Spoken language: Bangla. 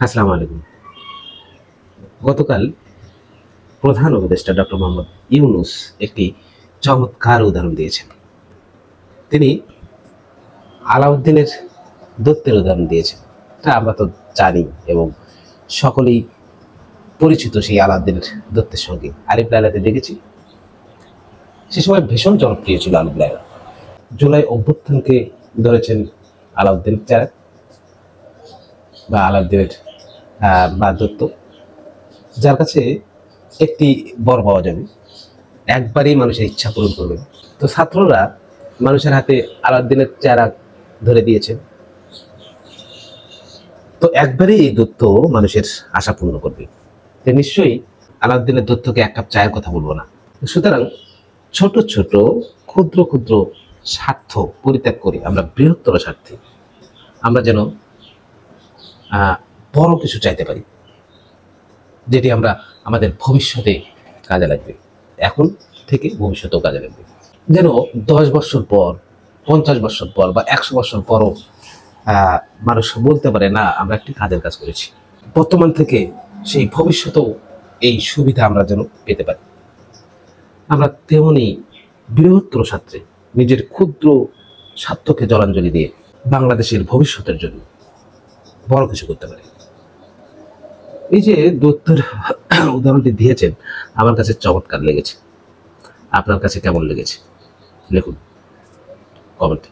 আসসালামু আলাইকুম। গতকাল প্রধান উপদেষ্টা ডক্টর মোহাম্মদ ইউনূস একটি চমৎকার উদাহরণ দিয়েছেন। তিনি আলাউদ্দিনের দত্তের উদাহরণ দিয়েছেন। তা আমরা তো জানি এবং সকলেই পরিচিত সেই আলাউদ্দিনের দত্তের সঙ্গে। আলিফ লায়লাতে দেখেছি, সে সময় ভীষণ জনপ্রিয় ছিল আলিফ লায়লা। জুলাই অভ্যুত্থানকে ধরেছেন আলাউদ্দিনের চেরা বা আলাউদ্দিনের বা দত্ত, যার কাছে একটি বর পাওয়া যাবে, একবারেই মানুষের ইচ্ছা পূরণ করবে। তো ছাত্ররা মানুষের হাতে আলাউদ্দিনের চেহারা ধরে দিয়েছে, তো একবারেই এই দত্ত মানুষের আশা পূর্ণ করবে। তো নিশ্চয়ই আলাউদ্দিনের দত্তকে এক কাপ চায়ের কথা বলবো না। সুতরাং ছোট ছোট ক্ষুদ্র ক্ষুদ্র স্বার্থ পরিত্যাগ করি, আমরা বৃহত্তর স্বার্থে আমরা যেন বড় কিছু চাইতে পারি, যেটি আমরা আমাদের ভবিষ্যতে কাজে লাগবে, এখন থেকে ভবিষ্যতেও কাজে লাগবে। যেন 10 বছর পর, 50 বছর পর বা 100 বছর পরও মানুষ বলতে পারে না আমরা একটি কাজের কাজ করেছি। বর্তমান থেকে সেই ভবিষ্যতেও এই সুবিধা আমরা যেন পেতে পারি। আমরা তেমনি বৃহত্তর স্বার্থে নিজের ক্ষুদ্র স্বার্থকে জলাঞ্জলি দিয়ে বাংলাদেশের ভবিষ্যতের জন্য বড় কিছু করতে পারি। এই যে দত্তের উদাহরণটি দিয়েছেন, আমার কাছে চমৎকার লেগেছে। আপনার কাছে কেমন লেগেছে লিখুন কমেন্টে।